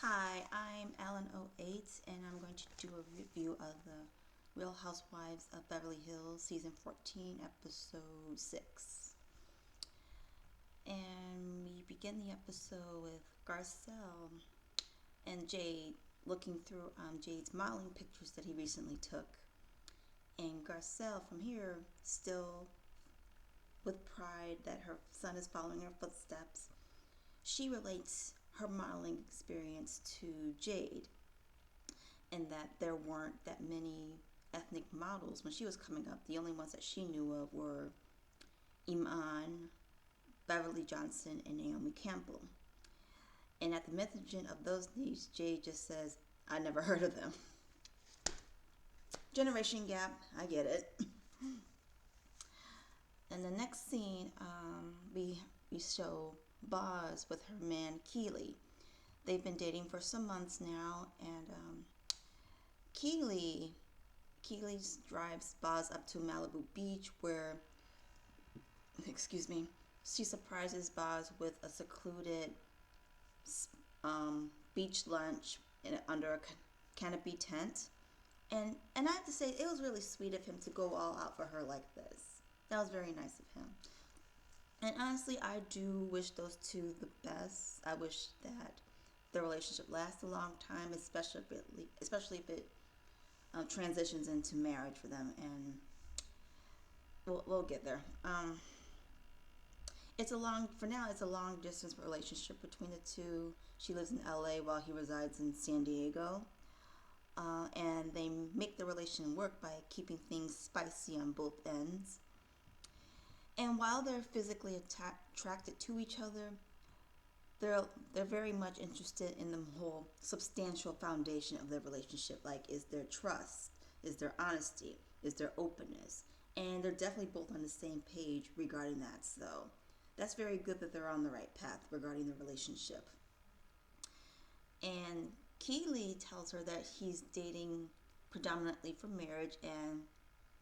Hi, I'm Alan08 and I'm going to do a review of the Real Housewives of Beverly Hills Season 14, Episode 6. And we begin the episode with Garcelle and Jade looking through Jade's modeling pictures that he recently took. And Garcelle, from here, still with pride that her son is following her footsteps, she relates her modeling experience to Jade, and that there weren't that many ethnic models when she was coming up. The only ones that she knew of were Iman, Beverly Johnson, and Naomi Campbell. And at the mention of those names, Jay just says, I never heard of them. Generation gap, I get it. In the next scene, we show Boz with her man Keely. They've been dating for some months now, and Keely drives Boz up to Malibu Beach where, she surprises Boz with a secluded beach lunch under a canopy tent. And I have to say, it was really sweet of him to go all out for her like this. That was very nice of him. And honestly, I do wish those two the best. I wish that their relationship lasts a long time, especially if it transitions into marriage for them. And we'll get there. For now, it's a long distance relationship between the two. She lives in LA while he resides in San Diego. And they make the relation work by keeping things spicy on both ends. And while they're physically attracted to each other, they're very much interested in the whole substantial foundation of their relationship. Like, is there trust? Is there honesty? Is there openness? And they're definitely both on the same page regarding that. So that's very good that they're on the right path regarding the relationship. And Keely tells her that he's dating predominantly for marriage, and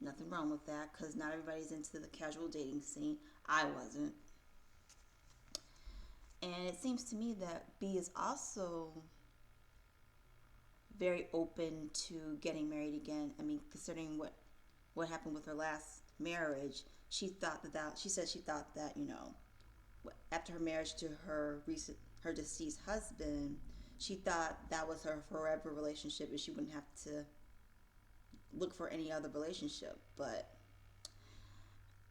nothing wrong with that because not everybody's into the casual dating scene. I wasn't. And it seems to me that B is also very open to getting married again. I mean, considering what happened with her last marriage, she said she thought that, after her marriage to her deceased husband, she thought that was her forever relationship and she wouldn't have to look for any other relationship.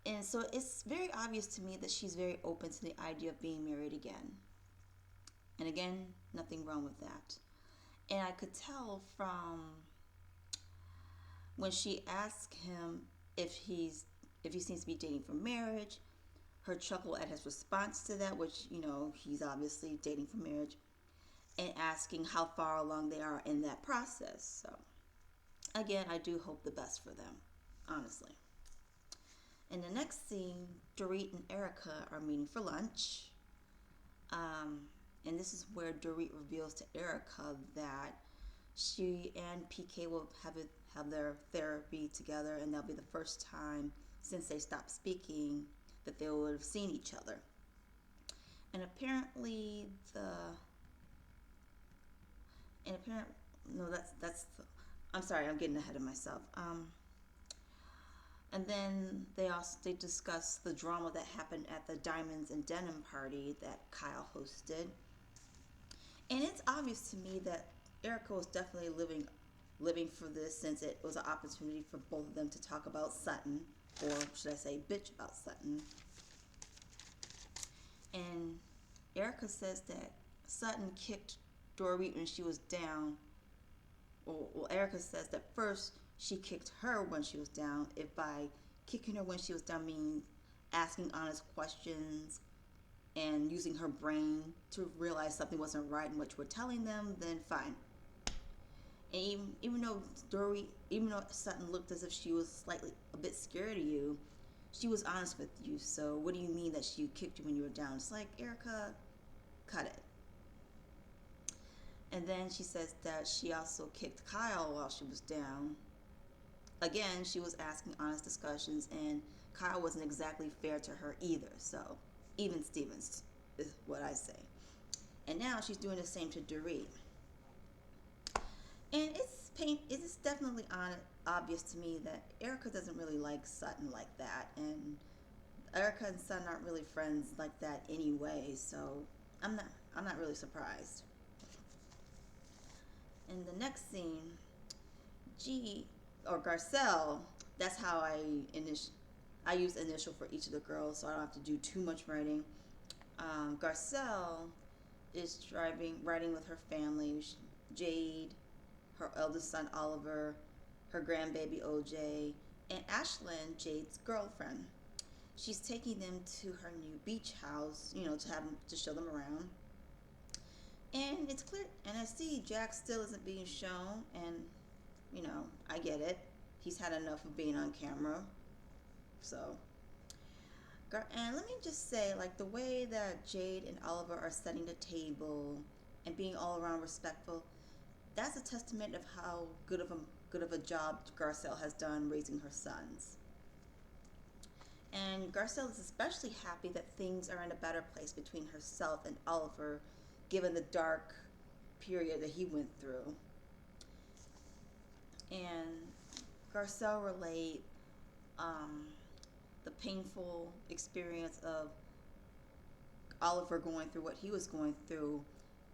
And so it's very obvious to me that she's very open to the idea of being married again. And again, nothing wrong with that. And I could tell from when she asked him if he seems to be dating for marriage, her chuckle at his response to that, which, he's obviously dating for marriage, and asking how far along they are in that process. So, again, I do hope the best for them, honestly. In the next scene, Dorit and Erica are meeting for lunch. And this is where Dorit reveals to Erica that she and PK will have their therapy together, and that'll be the first time since they stopped speaking that they would have seen each other. And apparently I'm sorry, I'm getting ahead of myself. And then they discuss the drama that happened at the Diamonds and Denim party that Kyle hosted. And it's obvious to me that Erica was definitely living for this, since it was an opportunity for both of them to talk about Sutton, or should I say bitch about Sutton. And Erica says that Sutton kicked Dorit when she was down. Well, Erica says that first she kicked her when she was down. If by kicking her when she was down means asking honest questions and using her brain to realize something wasn't right in what you were telling them, then fine. And even though Sutton looked as if she was a bit scared of you, she was honest with you. So what do you mean that she kicked you when you were down? It's like, Erica, cut it. And then she says that she also kicked Kyle while she was down. Again, she was asking honest discussions, and Kyle wasn't exactly fair to her either. So even Stevens is what I say. And now she's doing the same to Dorit. And it is definitely obvious to me that Erica doesn't really like Sutton like that, and Erica and Sutton aren't really friends like that anyway. So I'm not I'm not really surprised. In the next scene, G or Garcelle, that's how I use initial for each of the girls, so I don't have to do too much writing. Garcelle is riding with her family. Jade, her eldest son Oliver, her grandbaby OJ, and Ashlyn, Jade's girlfriend. She's taking them to her new beach house, to show them around. And it's clear, and I see Jack still isn't being shown, and I get it. He's had enough of being on camera. So, and let me just say, like, the way that Jade and Oliver are setting the table and being all around respectful, that's a testament of how good of a job Garcelle has done raising her sons. And Garcelle is especially happy that things are in a better place between herself and Oliver, given the dark period that he went through. And Garcelle relate the painful experience of Oliver going through what he was going through,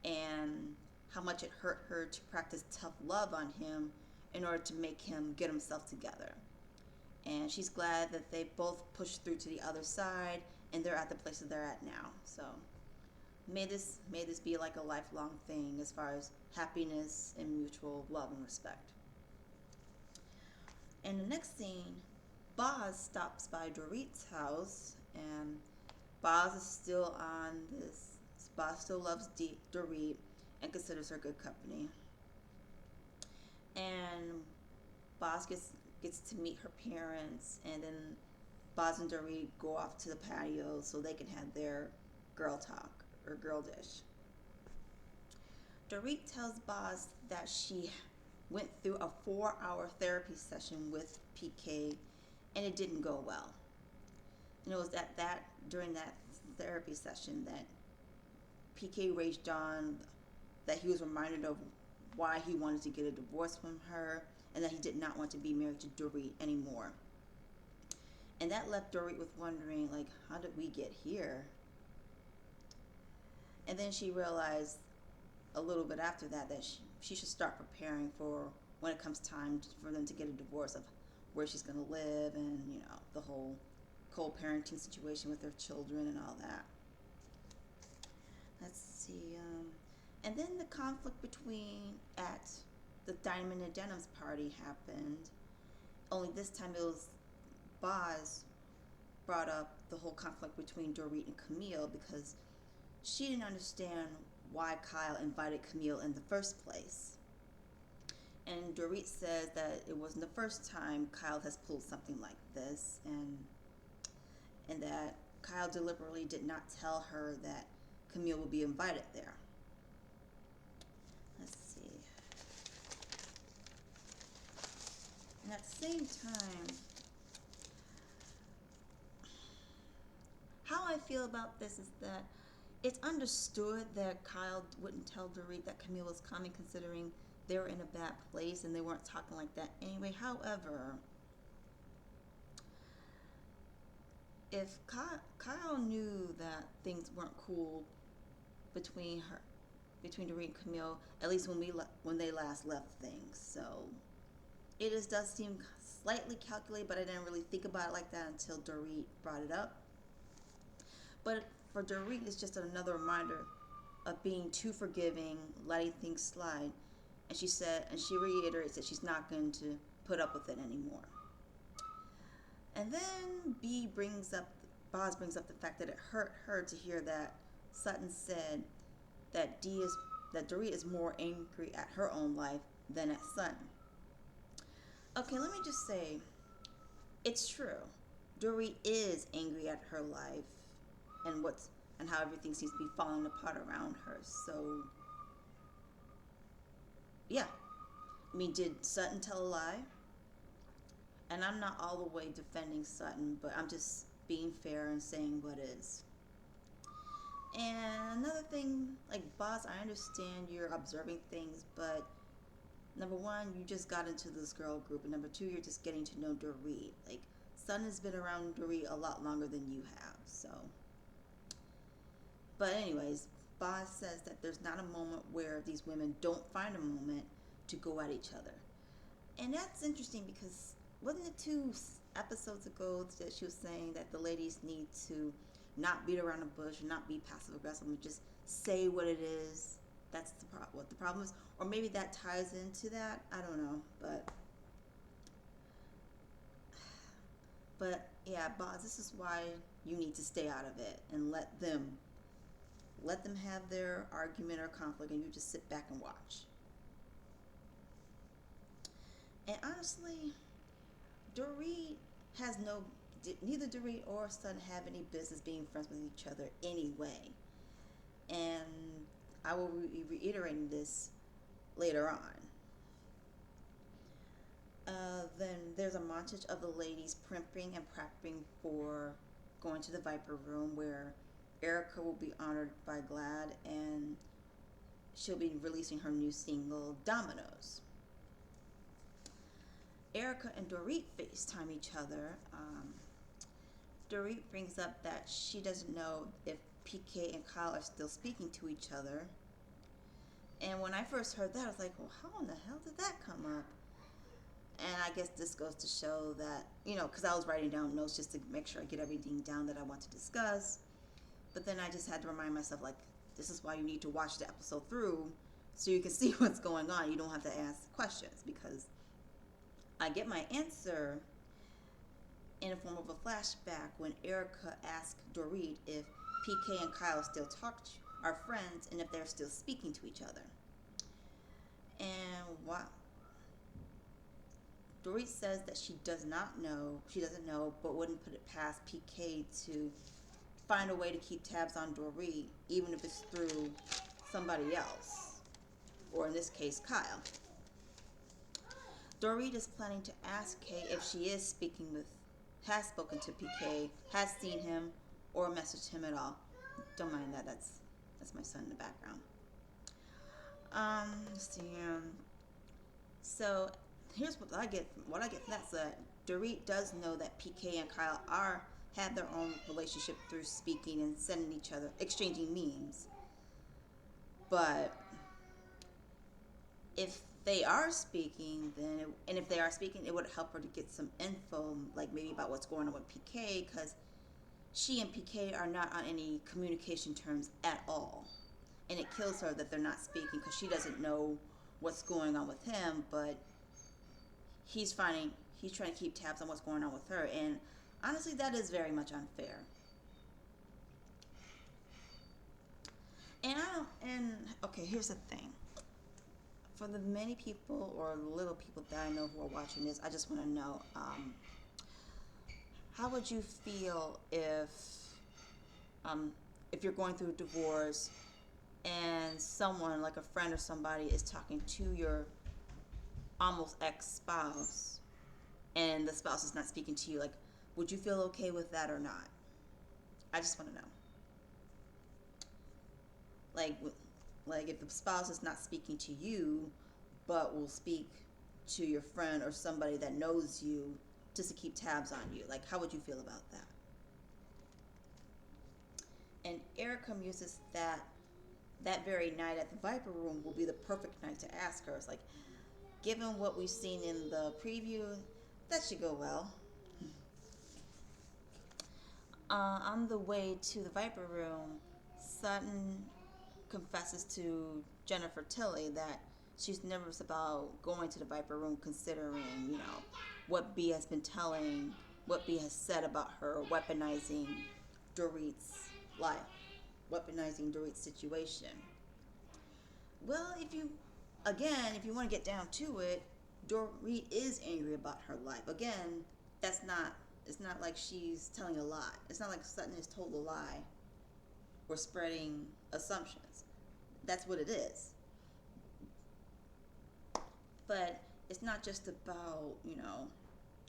and how much it hurt her to practice tough love on him in order to make him get himself together. And she's glad that they both pushed through to the other side, and they're at the place that they're at now. So may this be like a lifelong thing as far as happiness and mutual love and respect. In the next scene, Boz stops by Dorit's house, and Boz is still on this. Boz still loves Dorit and considers her good company. And Boz gets to meet her parents, and then Boz and Dorit go off to the patio so they can have their girl talk or girl dish. Dorit tells Boz that she went through a 4-hour therapy session with PK, and it didn't go well. And it was during that therapy session that PK raged on, that he was reminded of why he wanted to get a divorce from her, and that he did not want to be married to Dorit anymore. And that left Dorit with wondering, like, how did we get here? And then she realized a little bit after that she should start preparing for when it comes time for them to get a divorce, of where she's going to live, and the whole co-parenting situation with their children and all that. Let's see. And then the conflict at the Diamond and Denim's party happened. Only this time it was Boz brought up the whole conflict between Dorit and Camille, because she didn't understand why Kyle invited Camille in the first place. And Dorit says that it wasn't the first time Kyle has pulled something like this, and that Kyle deliberately did not tell her that Camille would be invited there. Let's see. And at the same time, how I feel about this is that it's understood that Kyle wouldn't tell Dorit that Camille was coming, considering they were in a bad place and they weren't talking like that anyway. However, if Kyle knew that things weren't cool between Dorit and Camille, at least when they last left things. So does seem slightly calculated, but I didn't really think about it like that until Dorit brought it up. But for Dorit, it's just another reminder of being too forgiving, letting things slide. And she reiterates that she's not going to put up with it anymore. And then Boz brings up the fact that it hurt her to hear that Sutton said that Dorit is more angry at her own life than at Sutton. Okay, let me just say, it's true. Dorit is angry at her life and how everything seems to be falling apart around her. So, yeah. I mean, did Sutton tell a lie? And I'm not all the way defending Sutton, but I'm just being fair and saying what is. And another thing, like, Boz, I understand you're observing things, but Number one, you just got into this girl group, and number two, you're just getting to know Dorit. Like, Sun has been around Dorit a lot longer than you have, so. But anyways, Boz says that there's not a moment where these women don't find a moment to go at each other. And that's interesting because wasn't it 2 episodes ago that she was saying that the ladies need to not beat around the bush, not be passive aggressive, and just say what it is. That's what the problem is, or maybe that ties into that. I don't know, but yeah, Boz, this is why you need to stay out of it and let them have their argument or conflict, and you just sit back and watch. And honestly, Dorit has neither Dorit or Sun have any business being friends with each other anyway. And I will be reiterating this later on. Then there's a montage of the ladies primping and prepping for going to the Viper Room, where Erica will be honored by GLAAD, and she'll be releasing her new single, Dominoes. Erica and Dorit FaceTime each other. Dorit brings up that she doesn't know if PK and Kyle are still speaking to each other. And when I first heard that, I was like, well, how in the hell did that come up? And I guess this goes to show that, because I was writing down notes just to make sure I get everything down that I want to discuss. But then I just had to remind myself, like, this is why you need to watch the episode through so you can see what's going on. You don't have to ask questions, because I get my answer in the form of a flashback when Erica asked Dorit if PK and Kyle still are friends, and if they're still speaking to each other. And Dorit says that she doesn't know, but wouldn't put it past PK to find a way to keep tabs on Dorit, even if it's through somebody else, or in this case, Kyle. Dorit is planning to ask Kay if she has spoken to PK, has seen him, or messaged him at all. Don't mind that. That's my son in the background. Let's see. So here's what I get from that. So Dorit does know that PK and Kyle have their own relationship through speaking and exchanging memes. But if they are speaking, it would help her to get some info, like maybe about what's going on with PK, because she and PK are not on any communication terms at all. And it kills her that they're not speaking, because she doesn't know what's going on with him, but he's trying to keep tabs on what's going on with her. And honestly, that is very much unfair. Okay, here's the thing. For the many people or little people that I know who are watching this, I just want to know, how would you feel if you're going through a divorce and someone, like a friend or somebody, is talking to your almost ex-spouse, and the spouse is not speaking to you? Like, would you feel okay with that or not? I just want to know. Like if the spouse is not speaking to you, but will speak to your friend or somebody that knows you just to keep tabs on you, like, how would you feel about that? And Erica muses that very night at the Viper Room will be the perfect night to ask her. It's like, given what we've seen in the preview, that should go well. On the way to the Viper Room, Sutton confesses to Jennifer Tilly that she's nervous about going to the Viper Room, considering, what B has said about her weaponizing Dorit's life, weaponizing Dorit's situation. Well, if you want to get down to it, Dorit is angry about her life. Again, it's not like she's telling a lie. It's not like Sutton has told a lie or spreading assumptions. That's what it is. But it's not just about,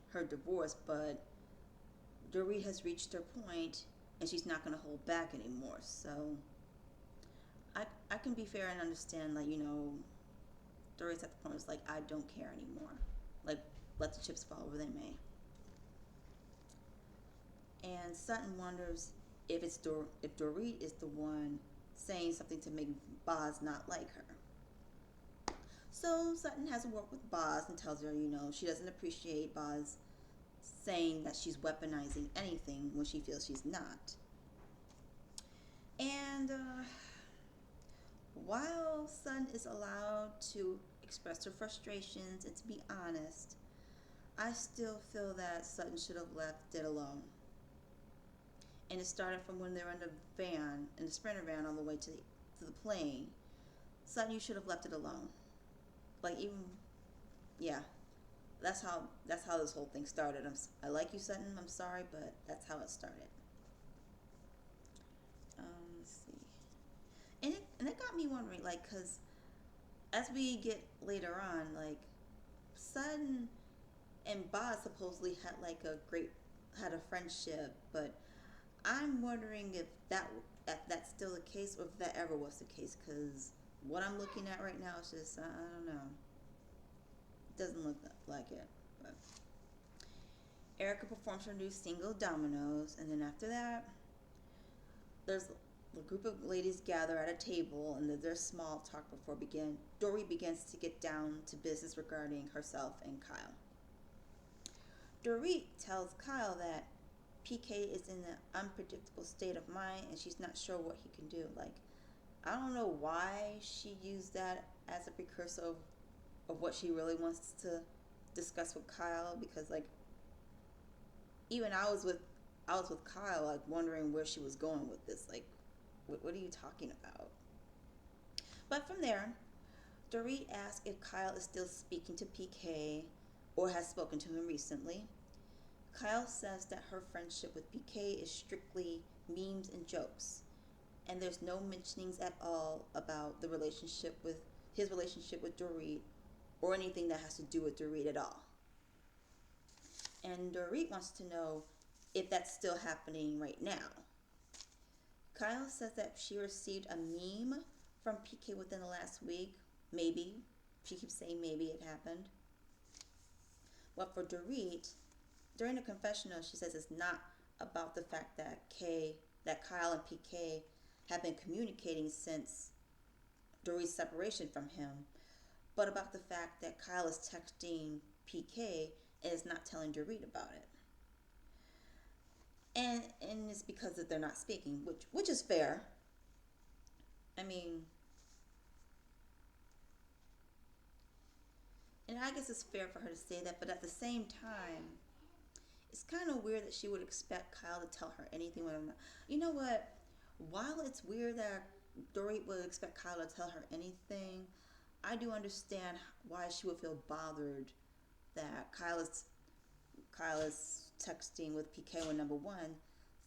her divorce, but Dorit has reached her point and she's not going to hold back anymore. So I can be fair and understand, like, Dory's at the point where it's like, I don't care anymore. Like, let the chips fall where they may. And Sutton wonders if Dorit is the one saying something to make Boz not like her. So Sutton has a word with Boz and tells her, she doesn't appreciate Boz saying that she's weaponizing anything when she feels she's not. And while Sutton is allowed to express her frustrations and to be honest, I still feel that Sutton should have left it alone. And it started from when they were in the Sprinter van on the way to the plane. Sutton, you should have left it alone. Like, even, yeah, that's how this whole thing started. I like you, Sutton. I'm sorry, but that's how it started. Let's see. And it got me wondering, like, because as we get later on, like, Sutton and Boz supposedly had a friendship, but I'm wondering if that's still the case, or if that ever was the case, because what I'm looking at right now is just, I don't know. It doesn't look like it. But Erica performs her new single, Dominoes, and then after that, there's a group of ladies gather at a table, and there's small talk before Dory begins to get down to business regarding herself and Kyle. Dorit tells Kyle that PK is in an unpredictable state of mind and she's not sure what he can do. Like, I don't know why she used that as a precursor of what she really wants to discuss with Kyle, because like even I was with Kyle, like wondering where she was going with this. Like, what are you talking about? But from there, Dorit asks if Kyle is still speaking to PK or has spoken to him recently. Kyle says that her friendship with PK is strictly memes and jokes, and there's no mentionings at all about his relationship with Dorit or anything that has to do with Dorit at all. And Dorit wants to know if that's still happening right now. Kyle says that she received a meme from PK within the last week. Maybe. She keeps saying maybe it happened. But for Dorit, during the confessional, she says it's not about the fact that Kyle and PK have been communicating since Dorit's separation from him, but about the fact that Kyle is texting PK and is not telling Dorit about it. And it's because that they're not speaking, which is fair. I mean, and I guess it's fair for her to say that, but at the same time, it's kind of weird that she would expect Kyle to tell her anything when I'm not. You know what? While it's weird that Dorit would expect Kyle to tell her anything, I do understand why she would feel bothered that Kyle is texting with PK when, number one,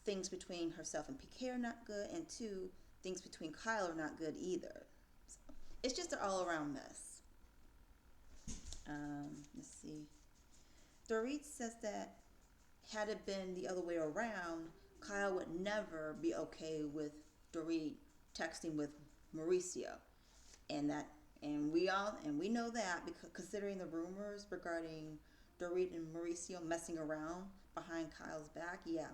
things between herself and PK are not good, and two, things between Kyle are not good either. So it's just an all-around mess. Let's see. Dorit says that had it been the other way around, Kyle would never be okay with Dorit texting with Mauricio, and we know that because considering the rumors regarding Dorit and Mauricio messing around behind Kyle's back, yeah,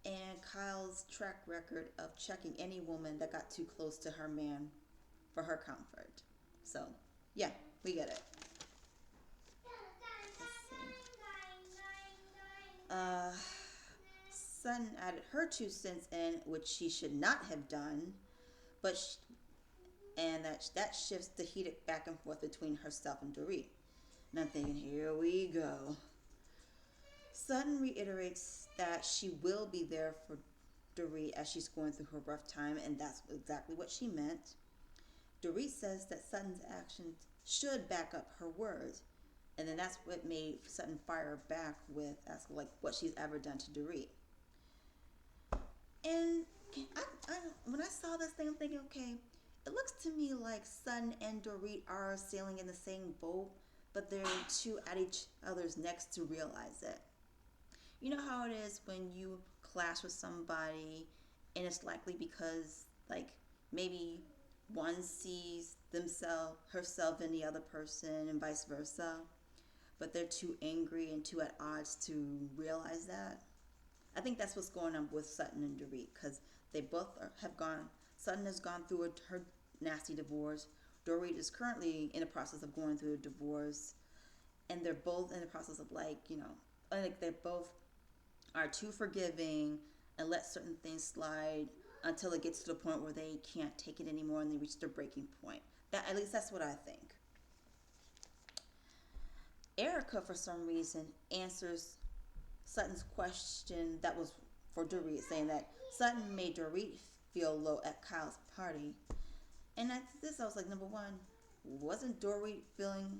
and Kyle's track record of checking any woman that got too close to her man for her comfort. So, yeah, we get it. Sutton added her 2 cents in, which she should not have done, and that shifts the heated back and forth between herself and Dorit. And I'm thinking, here we go. Sutton reiterates that she will be there for Dorit as she's going through her rough time, and that's exactly what she meant. Dorit says that Sutton's actions should back up her words, and then that's what made Sutton fire back with asking like what she's ever done to Dorit. And when I saw this thing, I'm thinking, okay, it looks to me like Sutton and Dorit are sailing in the same boat, but they're two at each other's necks to realize it. You know how it is when you clash with somebody, and it's likely because like maybe one sees herself in the other person and vice versa, but they're too angry and too at odds to realize that. I think that's what's going on with Sutton and Dorit, because they both have gone. Sutton has gone through her nasty divorce. Dorit is currently in the process of going through a divorce, and they're both in the process of, like, like they both are too forgiving and let certain things slide until it gets to the point where they can't take it anymore and they reach their breaking point. That, at least that's what I think. Erica, for some reason, answers Sutton's question that was for Dorit, saying that Sutton made Dorit feel low at Kyle's party. And at this, I was like, number one, wasn't Dorit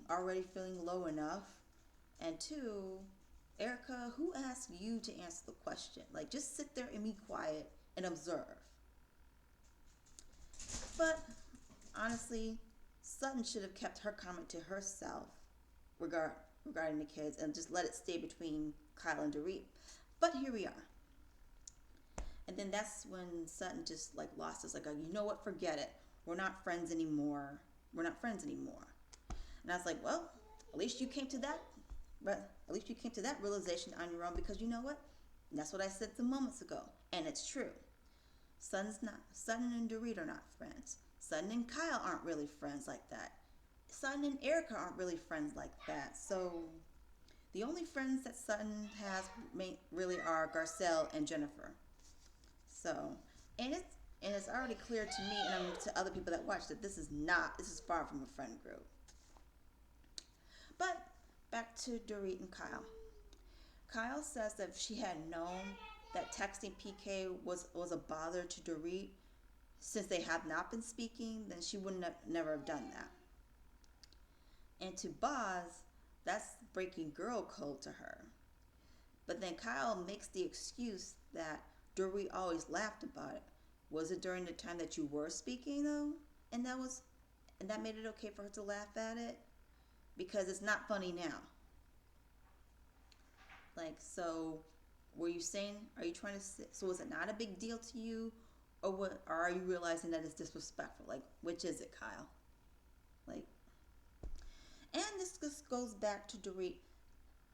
already feeling low enough? And two, Erica, who asked you to answer the question? Like, just sit there and be quiet and observe. But honestly, Sutton should have kept her comment to herself regarding the kids and just let it stay between Kyle and Dorit. But here we are. And then that's when Sutton just like lost us. Like, you know what? Forget it. We're not friends anymore. We're not friends anymore. And I was like, well, at least you came to that. At least you came to that realization on your own, because you know what? That's what I said some moments ago, and it's true. Sutton and Dorit are not friends. Sutton and Kyle aren't really friends like that. Sutton and Erica aren't really friends like that. So the only friends that Sutton has really are Garcelle and Jennifer. So, and it's already clear to me and to other people that watch that this is far from a friend group. But back to Dorit and Kyle. Kyle says that if she had known that texting PK was a bother to Dorit, since they have not been speaking, then she wouldn't have never have done that. And to Boz, that's breaking girl code to her. But then Kyle makes the excuse that Dorit always laughed about it. Was it during the time that you were speaking though? And that made it okay for her to laugh at it? Because it's not funny now. Like, so are you trying to say, so is it not a big deal to you? Or what? Or are you realizing that it's disrespectful? Like, which is it, Kyle? Like, and this just goes back to Dorit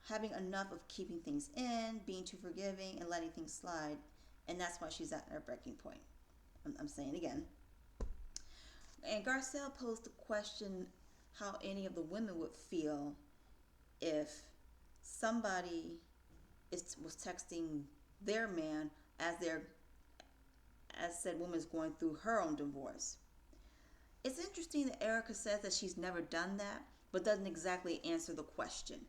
having enough of keeping things in, being too forgiving, and letting things slide. And that's why she's at her breaking point. I'm saying again. And Garcelle posed the question how any of the women would feel if somebody was texting their man as said woman is going through her own divorce. It's interesting that Erica says that she's never done that, but doesn't exactly answer the question.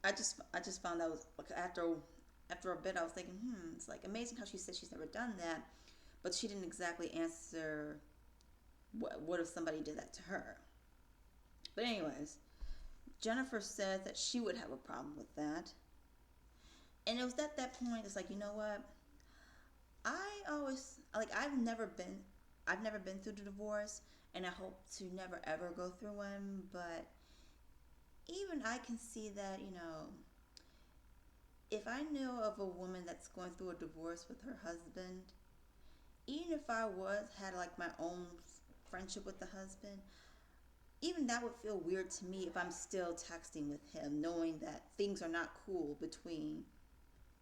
I just found that was after a bit I was thinking, it's like amazing how she said she's never done that, but she didn't exactly answer what if somebody did that to her. But anyways, Jennifer said that she would have a problem with that. And it was at that point, it's like, you know what? I've never been through the divorce, and I hope to never ever go through one, but even I can see that, if I know of a woman that's going through a divorce with her husband, even if I had like my own friendship with the husband, even that would feel weird to me if I'm still texting with him, knowing that things are not cool between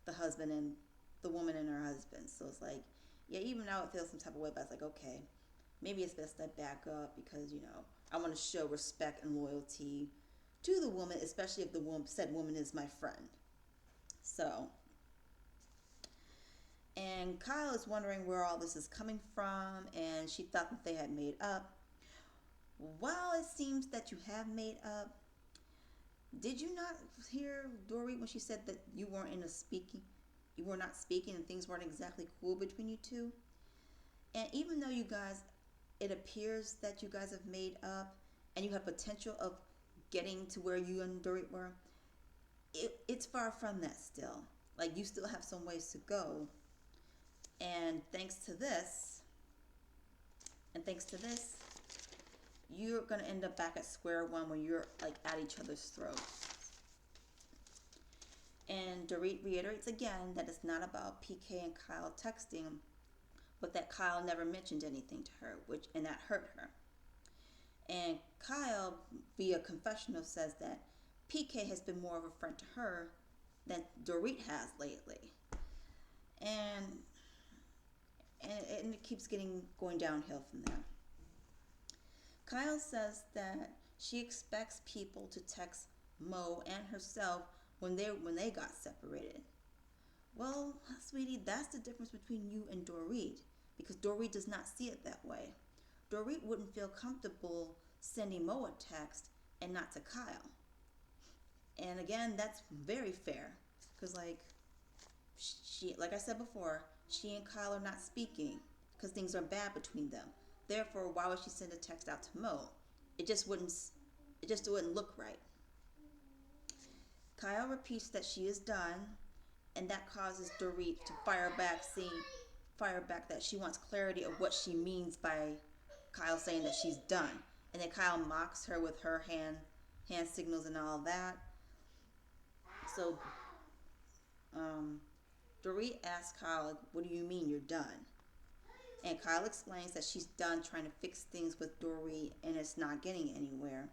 the husband and the woman and her husband. So it's like, yeah, even I would feel some type of way, but it's like, okay, maybe it's best I back up because, I want to show respect and loyalty to the woman, especially if the said woman is my friend. So, and Kyle is wondering where all this is coming from, and she thought that they had made up. While it seems that you have made up, did you not hear Dorit when she said that you were not speaking and things weren't exactly cool between you two? And even though it appears that you guys have made up and you have potential of getting to where you and Dorit were, it's far from that still. Like, you still have some ways to go. And thanks to this, you're going to end up back at square one when you're like at each other's throats. And Dorit reiterates again that it's not about PK and Kyle texting, but that Kyle never mentioned anything to her, and that hurt her. And Kyle, via confessional, says that PK has been more of a friend to her than Dorit has lately. And and it keeps going downhill from there. Kyle says that she expects people to text Mo and herself when they got separated. Well, sweetie, that's the difference between you and Dorit, because Dorit does not see it that way. Dorit wouldn't feel comfortable sending Mo a text and not to Kyle. And again, that's very fair, because like I said before, she and Kyle are not speaking because things are bad between them. Therefore, why would she send a text out to Mo? It just wouldn't look right. Kyle repeats that she is done, and that causes Dorit to fire back that she wants clarity of what she means by Kyle saying that she's done. And then Kyle mocks her with her hand signals and all that. So Dorit asks Kyle, "What do you mean you're done?" And Kyle explains that she's done trying to fix things with Dorit and it's not getting anywhere.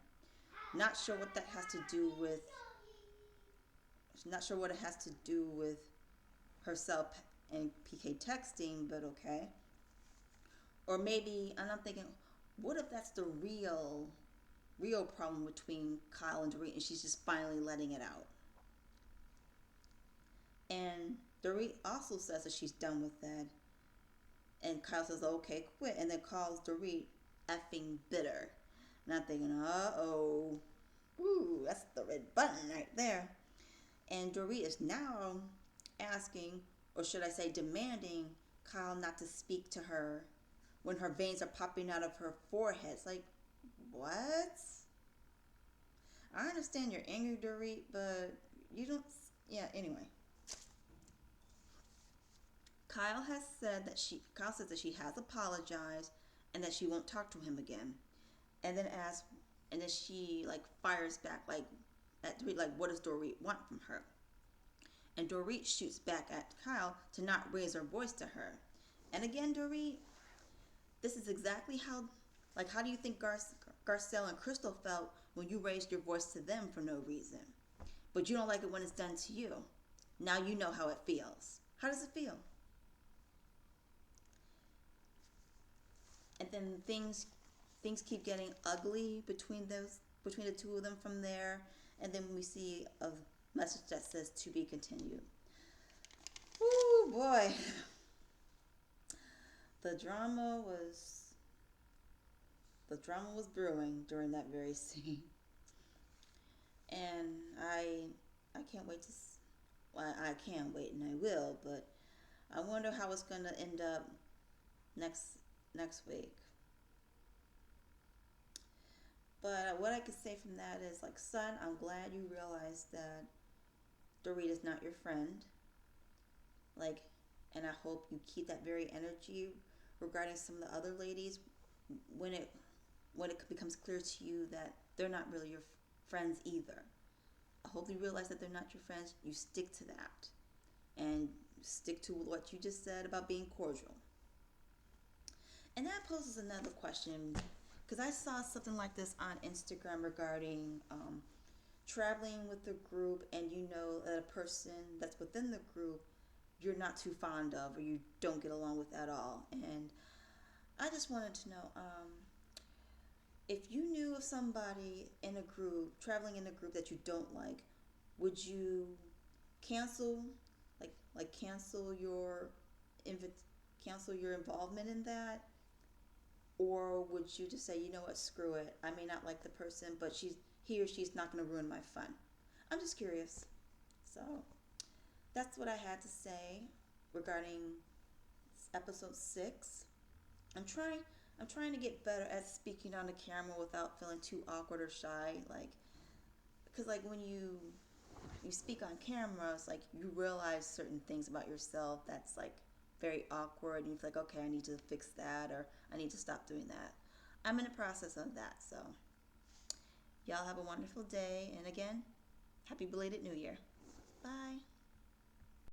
Not sure what that has to do with. Not sure what it has to do with herself and PK texting, but okay. Or maybe, and I'm thinking, what if that's the real problem between Kyle and Dorit, and she's just finally letting it out? And Dorit also says that she's done with that. And Kyle says, "Okay, quit," and then calls Dorit effing bitter. And I'm thinking, uh-oh. Ooh, that's the red button right there. And Dorit is now asking, or should I say demanding, Kyle not to speak to her when her veins are popping out of her forehead. It's like, what? I understand you're angry, Dorit, but you don't. Yeah, anyway. Kyle says that she has apologized and that she won't talk to him again. And then she fires back at Dorit, what does Dorit want from her? And Dorit shoots back at Kyle to not raise her voice to her. And again, Dorit, this is exactly how do you think Garcelle and Crystal felt when you raised your voice to them for no reason? But you don't like it when it's done to you. Now you know how it feels. How does it feel? And then things keep getting ugly between the two of them from there. And then we see a message that says to be continued. Ooh, boy. The drama was brewing during that very scene. And I can't wait I can't wait, and I will, but I wonder how it's going to end up next week. But what I could say from that is, son, I'm glad you realized that Dorit is not your friend. And I hope you keep that very energy regarding some of the other ladies when it becomes clear to you that they're not really your friends either. I hope you realize that they're not your friends. You stick to that. And stick to what you just said about being cordial. And that poses another question, because I saw something like this on Instagram regarding traveling with a group, and you know that a person that's within the group you're not too fond of or you don't get along with at all. And I just wanted to know, if you knew of somebody in a group, traveling in a group that you don't like, would you cancel, cancel your cancel your involvement in that? Or would you just say, you know what, screw it. I may not like the person, but he or she's not going to ruin my fun. I'm just curious. So that's what I had to say regarding episode 6. I'm trying to get better at speaking on the camera without feeling too awkward or shy. Because when you speak on camera, it's you realize certain things about yourself that's very awkward, and you feel okay, I need to fix that, or I need to stop doing that. I'm in the process of that. So y'all have a wonderful day, and again, happy belated New Year. Bye.